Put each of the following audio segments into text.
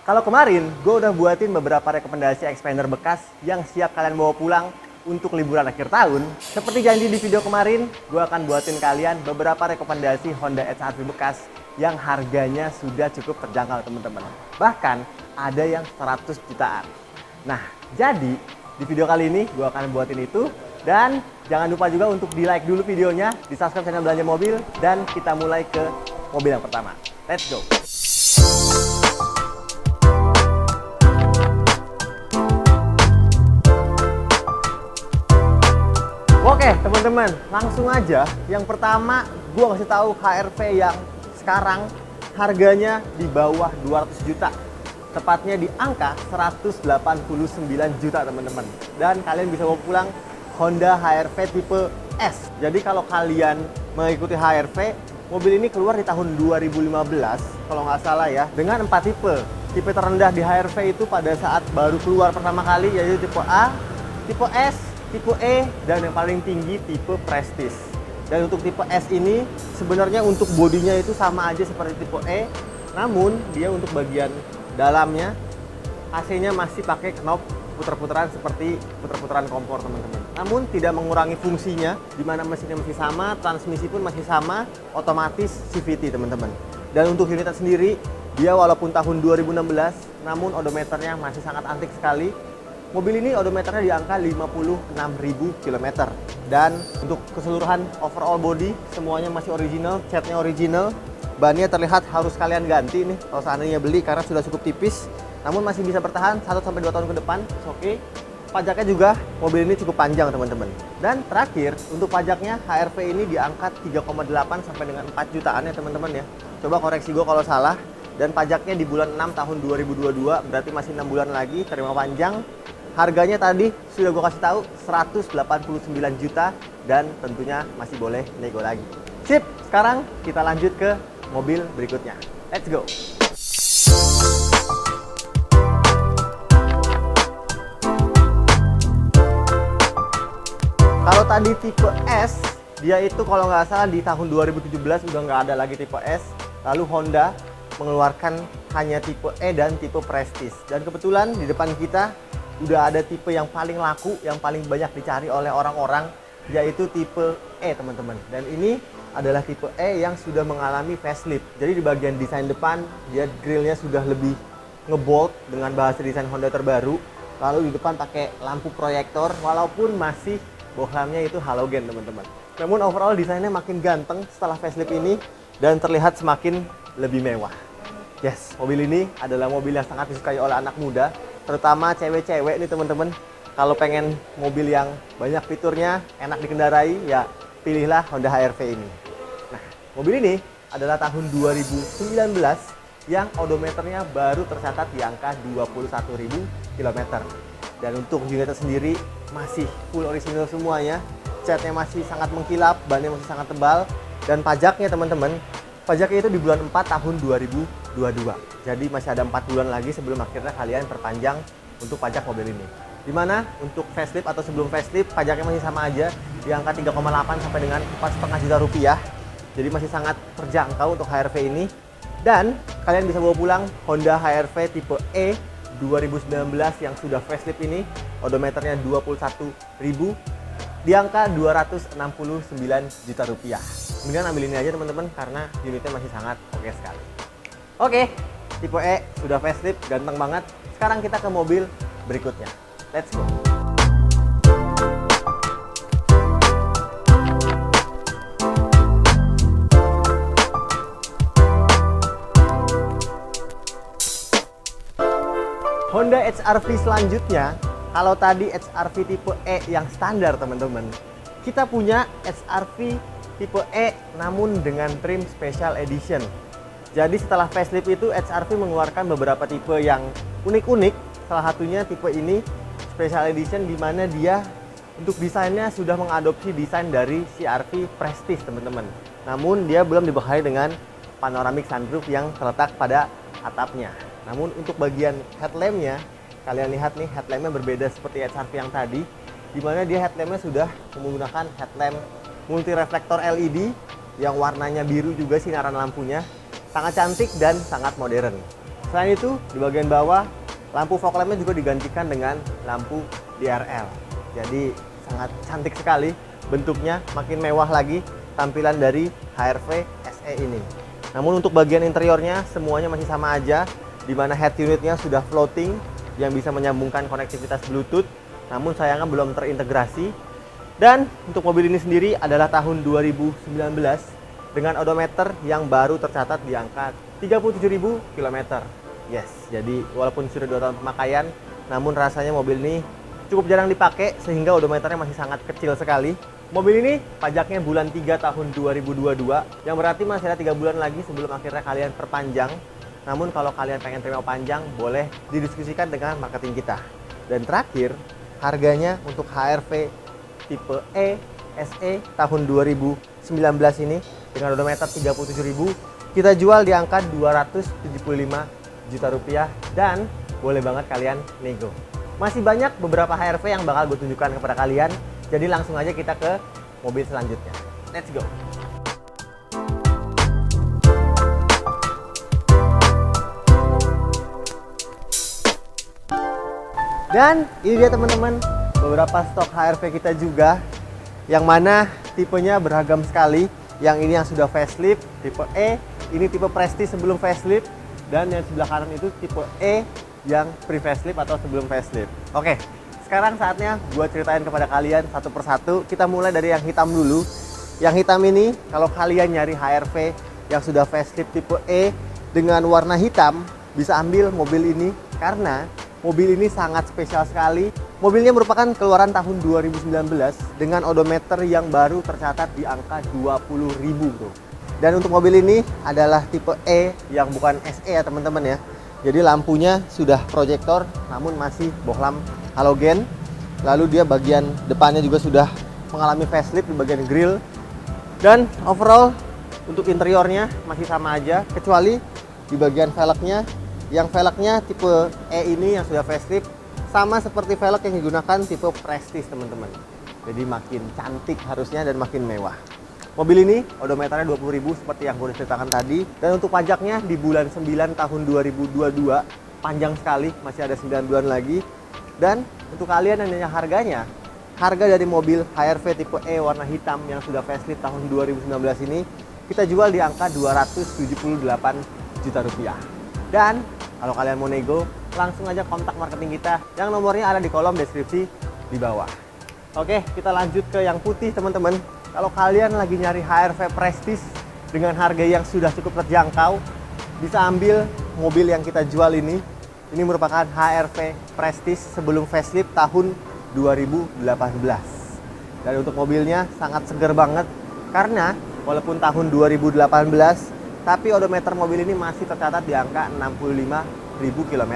Kalau kemarin, gue udah buatin beberapa rekomendasi expander bekas yang siap kalian bawa pulang untuk liburan akhir tahun. Seperti janji di video kemarin, gue akan buatin kalian beberapa rekomendasi Honda HR-V bekas yang harganya sudah cukup terjangkau teman-teman. Bahkan ada yang 100 jutaan. Nah, jadi di video kali ini gue akan buatin itu. Dan jangan lupa juga untuk di like dulu videonya, di subscribe channel Belanja Mobil, dan kita mulai ke mobil yang pertama. Let's go! Oke teman-teman, langsung aja. Yang pertama, gue kasih tahu HR-V yang sekarang harganya di bawah 200 juta. Tepatnya di angka 189 juta teman-teman. Dan kalian bisa bawa pulang Honda HR-V tipe S. Jadi kalau kalian mengikuti HR-V, mobil ini keluar di tahun 2015 kalau nggak salah ya, dengan 4 tipe. Tipe terendah di HR-V itu pada saat baru keluar pertama kali yaitu tipe A, tipe S, tipe E, dan yang paling tinggi tipe Prestige. Dan untuk tipe S ini sebenarnya untuk bodinya itu sama aja seperti tipe E, namun dia untuk bagian dalamnya AC-nya masih pakai knob puter-puteran seperti puter-puteran kompor teman-teman. Namun tidak mengurangi fungsinya, di mana mesinnya masih sama, transmisi pun masih sama, otomatis CVT teman-teman. Dan untuk unitnya sendiri, dia walaupun tahun 2016, namun odometernya masih sangat antik sekali. Mobil ini odometernya di angka 56.000 km. Dan untuk keseluruhan overall body, semuanya masih original, catnya original. Bannya terlihat harus kalian ganti nih kalau seandainya beli karena sudah cukup tipis. Namun masih bisa bertahan 1-2 tahun ke depan, oke. Pajaknya juga, mobil ini cukup panjang teman-teman. Dan terakhir, untuk pajaknya HR-V ini di angka 3,8 sampai dengan 4 jutaan ya teman-teman ya. Coba koreksi gue kalau salah. Dan pajaknya di bulan 6 tahun 2022, berarti masih 6 bulan lagi, terima panjang. Harganya tadi sudah gue kasih tahu 189 juta dan tentunya masih boleh nego lagi. Sip, sekarang kita lanjut ke mobil berikutnya. Let's go! Kalau tadi tipe S, dia itu kalau nggak salah di tahun 2017 udah nggak ada lagi tipe S. Lalu Honda mengeluarkan hanya tipe E dan tipe Prestige. Dan kebetulan di depan kita udah ada tipe yang paling laku, yang paling banyak dicari oleh orang-orang, yaitu tipe E teman-teman. Dan ini adalah tipe E yang sudah mengalami facelift. Jadi di bagian desain depan, dia grillnya sudah lebih ngebold dengan bahasa desain Honda terbaru. Lalu di depan pakai lampu proyektor, walaupun masih bohlamnya itu halogen teman-teman. Namun overall desainnya makin ganteng setelah facelift ini dan terlihat semakin lebih mewah. Yes, mobil ini adalah mobil yang sangat disukai oleh anak muda, terutama cewek-cewek nih teman-teman. Kalau pengen mobil yang banyak fiturnya, enak dikendarai, ya pilihlah Honda HR-V ini. Nah, mobil ini adalah tahun 2019 yang odometernya baru tercatat di angka 21.000 km. Dan untuk unitnya sendiri masih full original semuanya, catnya masih sangat mengkilap, bannya masih sangat tebal, dan pajaknya teman-teman, pajaknya itu di bulan 4 tahun 2022. Jadi masih ada 4 bulan lagi sebelum akhirnya kalian perpanjang untuk pajak mobil ini. Dimana untuk facelift atau sebelum facelift, pajaknya masih sama aja di angka 3,8 sampai dengan 4,5 juta rupiah. Jadi masih sangat terjangkau untuk HR-V ini. Dan kalian bisa bawa pulang Honda HR-V tipe E 2019 yang sudah facelift ini, odometernya 21.000 di angka 269 juta rupiah. Mendingan ambil ini aja teman-teman karena unitnya masih sangat oke sekali. Oke, tipe E sudah facelift, ganteng banget. Sekarang kita ke mobil berikutnya. Let's go! Honda HR-V selanjutnya, kalau tadi HR-V tipe E yang standar teman-teman, kita punya HR-V tipe E namun dengan trim Special Edition. Jadi setelah facelift itu HR-V mengeluarkan beberapa tipe yang unik-unik. Salah satunya tipe ini Special Edition, di mana dia untuk desainnya sudah mengadopsi desain dari CR-V Prestige teman-teman. Namun dia belum dibekali dengan panoramic sunroof yang terletak pada atapnya. Namun untuk bagian headlampnya, kalian lihat nih headlampnya berbeda seperti HR-V yang tadi, di mana dia headlampnya sudah menggunakan headlamp multi reflektor LED yang warnanya biru juga sinaran lampunya, sangat cantik dan sangat modern. Selain itu, di bagian bawah, lampu fog lampnya juga digantikan dengan lampu DRL. Jadi sangat cantik sekali bentuknya, makin mewah lagi tampilan dari HR-V SE ini. Namun untuk bagian interiornya semuanya masih sama aja, di mana head unitnya sudah floating yang bisa menyambungkan konektivitas Bluetooth, namun sayangnya belum terintegrasi. Dan untuk mobil ini sendiri adalah tahun 2019 dengan odometer yang baru tercatat di angka 37.000 km. Yes, jadi walaupun sudah 2 tahun pemakaian, namun rasanya mobil ini cukup jarang dipakai sehingga odometernya masih sangat kecil sekali. Mobil ini pajaknya bulan 3 tahun 2022, yang berarti masih ada 3 bulan lagi sebelum akhirnya kalian perpanjang. Namun kalau kalian pengen terima panjang, boleh didiskusikan dengan marketing kita. Dan terakhir, harganya untuk HR-V tipe E SE tahun 2019 ini dengan odometer 37.000, kita jual di angka 275 juta rupiah, dan boleh banget kalian nego. Masih banyak beberapa HR-V yang bakal gue tunjukkan kepada kalian, jadi langsung aja kita ke mobil selanjutnya. Let's go! Dan ini dia teman-teman, beberapa stok HR-V kita juga, yang mana tipenya beragam sekali. Yang ini yang sudah facelift, tipe E, ini tipe Prestige sebelum facelift, dan yang sebelah kanan itu tipe E yang pre-facelift atau sebelum facelift. Oke, sekarang saatnya gue ceritain kepada kalian satu persatu. Kita mulai dari yang hitam dulu. Yang hitam ini, kalau kalian nyari HR-V yang sudah facelift tipe E dengan warna hitam, bisa ambil mobil ini karena mobil ini sangat spesial sekali. Mobilnya merupakan keluaran tahun 2019 dengan odometer yang baru tercatat di angka 20.000 bro. Dan untuk mobil ini adalah tipe E yang bukan SE ya teman-teman ya. Jadi lampunya sudah proyektor namun masih bohlam halogen. Lalu dia bagian depannya juga sudah mengalami facelift di bagian grill. Dan overall untuk interiornya masih sama aja, kecuali di bagian velgnya. Yang velgnya tipe E ini yang sudah facelift sama seperti velg yang digunakan tipe Prestige teman-teman. Jadi makin cantik harusnya dan makin mewah. Mobil ini odometernya 20.000 seperti yang gue ceritakan tadi. Dan untuk pajaknya di bulan 9 tahun 2022, panjang sekali, masih ada 9 bulan lagi. Dan untuk kalian yang nanya harganya, harga dari mobil HR-V tipe E warna hitam yang sudah facelift tahun 2019 ini kita jual di angka 278 juta rupiah. Dan kalau kalian mau nego, langsung aja kontak marketing kita yang nomornya ada di kolom deskripsi di bawah. Oke, kita lanjut ke yang putih teman-teman. Kalau kalian lagi nyari HR-V Prestige dengan harga yang sudah cukup terjangkau, bisa ambil mobil yang kita jual ini. Ini merupakan HR-V Prestige sebelum facelift tahun 2018. Dan untuk mobilnya sangat segar banget karena walaupun tahun 2018, tapi odometer mobil ini masih tercatat di angka 65.000 km.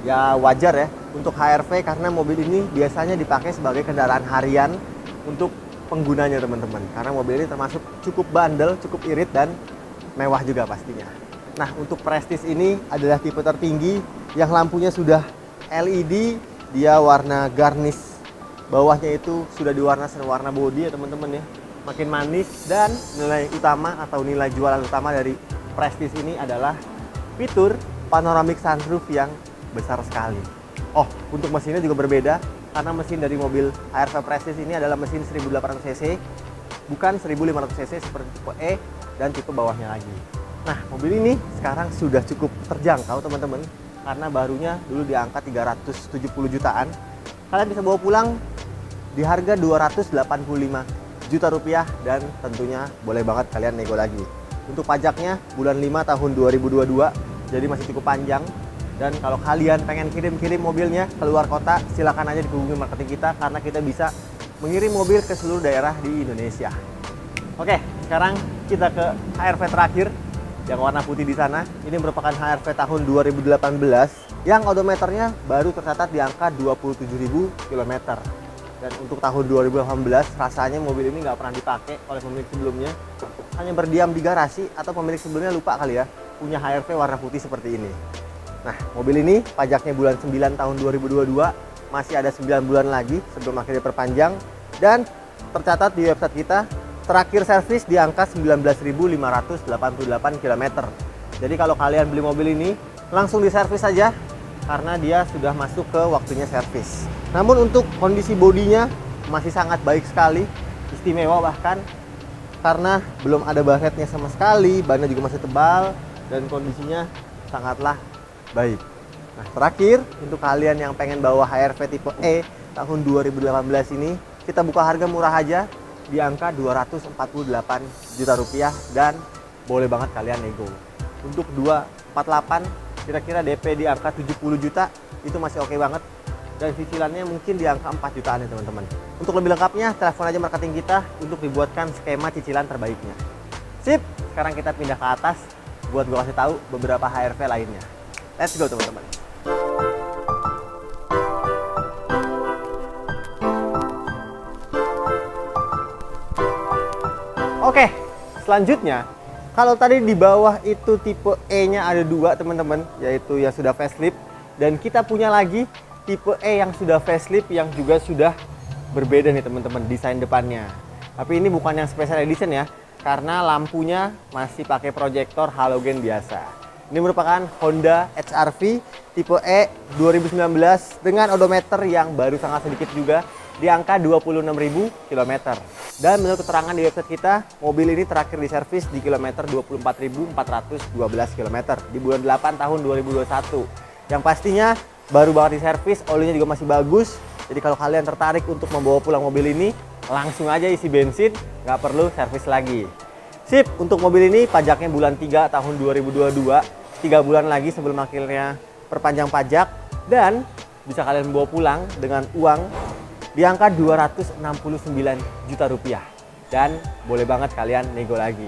Ya wajar ya untuk HR-V karena mobil ini biasanya dipakai sebagai kendaraan harian untuk penggunanya teman-teman. Karena mobil ini termasuk cukup bandel, cukup irit dan mewah juga pastinya. Nah untuk Prestige ini adalah tipe tertinggi yang lampunya sudah LED, dia warna garnish bawahnya itu sudah diwarna warna body ya teman-teman ya. Makin manis, dan nilai utama atau nilai jualan utama dari Prestige ini adalah fitur panoramic sunroof yang besar sekali. Oh, untuk mesinnya juga berbeda karena mesin dari mobil HR-V Prestige ini adalah mesin 1800 cc, bukan 1500 cc seperti tipe E dan tipe bawahnya lagi. Nah, mobil ini sekarang sudah cukup terjangkau teman-teman karena barunya dulu di angka 370 jutaan. Kalian bisa bawa pulang di harga 285 juta rupiah dan tentunya boleh banget kalian nego lagi. Untuk pajaknya bulan 5 tahun 2022, jadi masih cukup panjang. Dan kalau kalian pengen kirim-kirim mobilnya ke luar kota, silakan aja dihubungi marketing kita karena kita bisa mengirim mobil ke seluruh daerah di Indonesia. Oke, sekarang kita ke HR-V terakhir yang warna putih di sana. Ini merupakan HR-V tahun 2018 yang odometernya baru tercatat di angka 27.000 km. Dan untuk tahun 2018 rasanya mobil ini nggak pernah dipakai oleh pemilik sebelumnya. Hanya berdiam di garasi atau pemilik sebelumnya lupa kali ya punya HR-V warna putih seperti ini. Nah, mobil ini pajaknya bulan 9 tahun 2022, masih ada 9 bulan lagi sebelum akhirnya perpanjang. Dan tercatat di website kita, terakhir servis di angka 19.588 km. Jadi kalau kalian beli mobil ini langsung diservis saja karena dia sudah masuk ke waktunya servis. Namun untuk kondisi bodinya masih sangat baik sekali, istimewa bahkan, karena belum ada baretnya sama sekali, bannya juga masih tebal dan kondisinya sangatlah baik. Nah, terakhir untuk kalian yang pengen bawa HR-V tipe E tahun 2018 ini, kita buka harga murah aja di angka 248 juta rupiah dan boleh banget kalian nego. Untuk 248 kira-kira DP di angka 70 juta itu masih oke banget, dan cicilannya mungkin di angka 4 jutaan ya teman-teman. Untuk lebih lengkapnya telepon aja marketing kita untuk dibuatkan skema cicilan terbaiknya. Sip, sekarang kita pindah ke atas buat gue kasih tahu beberapa HR-V lainnya. Let's go teman-teman. Oke, selanjutnya kalau tadi di bawah itu tipe E-nya ada dua teman-teman, yaitu yang sudah facelift, dan kita punya lagi tipe E yang sudah facelift yang juga sudah berbeda nih teman-teman desain depannya. Tapi ini bukan yang special edition ya, karena lampunya masih pakai proyektor halogen biasa. Ini merupakan Honda HR-V tipe E 2019 dengan odometer yang baru sangat sedikit juga di angka 26.000 km. Dan menurut keterangan di website kita, mobil ini terakhir diservis di kilometer 24.412 km di bulan 8 tahun 2021. Yang pastinya baru banget diservis, olinya juga masih bagus. Jadi kalau kalian tertarik untuk membawa pulang mobil ini, langsung aja isi bensin, nggak perlu servis lagi. Sip, untuk mobil ini pajaknya bulan 3 tahun 2022, 3 bulan lagi sebelum akhirnya perpanjang pajak, dan bisa kalian bawa pulang dengan uang di angka 269 juta rupiah. Dan boleh banget kalian nego lagi.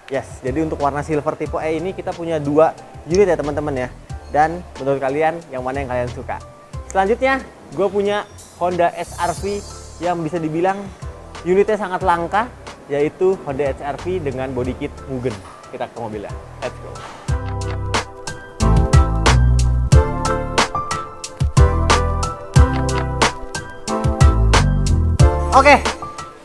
Yes, jadi untuk warna silver tipe E ini kita punya 2 unit ya teman-teman ya. Dan menurut kalian yang mana yang kalian suka? Selanjutnya gue punya Honda HR-V yang bisa dibilang unitnya sangat langka, yaitu Honda HR-V dengan body kit Mugen. Kita ke mobilnya, let's go. Oke,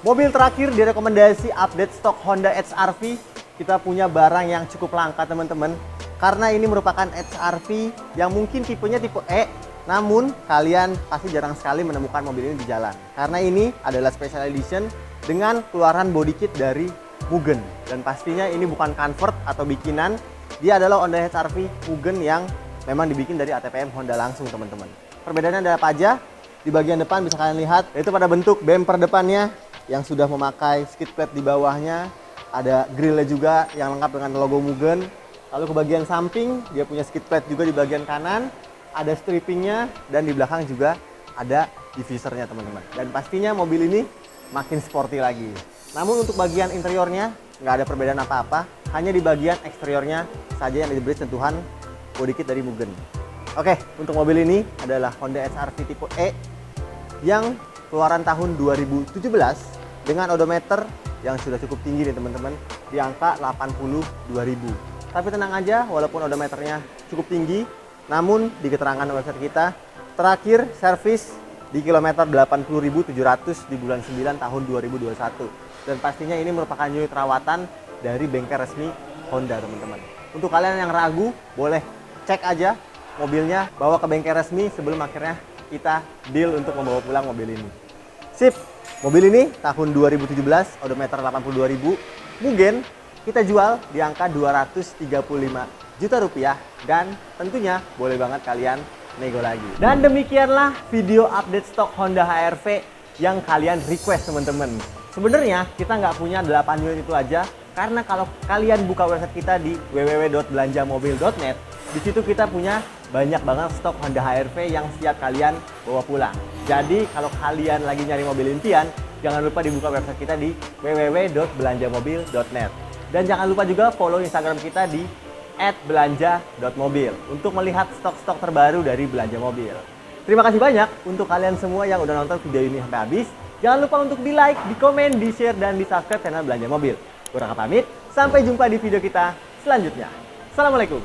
mobil terakhir di rekomendasi update stok Honda HR-V, kita punya barang yang cukup langka teman-teman. Karena ini merupakan HR-V yang mungkin tipenya tipe E, namun kalian pasti jarang sekali menemukan mobil ini di jalan. Karena ini adalah special edition dengan keluaran body kit dari Mugen. Dan pastinya ini bukan convert atau bikinan, dia adalah Honda HR-V Mugen yang memang dibikin dari ATPM Honda langsung teman-teman. Perbedaannya ada apa aja? Di bagian depan bisa kalian lihat, yaitu pada bentuk bumper depannya yang sudah memakai skid plate di bawahnya. Ada grillnya juga yang lengkap dengan logo Mugen. Lalu ke bagian samping, dia punya skid plate juga di bagian kanan. Ada strippingnya, dan di belakang juga ada diffusernya teman-teman. Dan pastinya mobil ini makin sporty lagi. Namun untuk bagian interiornya, nggak ada perbedaan apa-apa. Hanya di bagian eksteriornya saja yang diberi sentuhan body kit dari Mugen. Oke, untuk mobil ini adalah Honda HR-V tipe E yang keluaran tahun 2017 dengan odometer yang sudah cukup tinggi nih teman-teman, di angka 82.000. Tapi tenang aja, walaupun odometernya cukup tinggi, namun di keterangan website kita terakhir servis di kilometer 80.700 di bulan 9 tahun 2021. Dan pastinya ini merupakan unit rawatan dari bengkel resmi Honda teman-teman. Untuk kalian yang ragu, boleh cek aja mobilnya, bawa ke bengkel resmi sebelum akhirnya kita deal untuk membawa pulang mobil ini. Sip, mobil ini tahun 2017, odometer 82.000, Mugen, kita jual di angka 235 juta rupiah, dan tentunya boleh banget kalian nego lagi. Dan demikianlah video update stok Honda HR-V yang kalian request teman-teman. Sebenarnya kita nggak punya 8 unit itu aja, karena kalau kalian buka website kita di www.belanjamobil.net, di situ kita punya banyak banget stok Honda HR-V yang siap kalian bawa pulang. Jadi kalau kalian lagi nyari mobil impian, jangan lupa dibuka website kita di www.belanjamobil.net. Dan jangan lupa juga follow Instagram kita di @belanja.mobil untuk melihat stok-stok terbaru dari Belanja Mobil. Terima kasih banyak untuk kalian semua yang udah nonton video ini sampai habis. Jangan lupa untuk di like, di komen, di share, dan di subscribe channel Belanja Mobil. Kurang pamit, sampai jumpa di video kita selanjutnya. Assalamualaikum.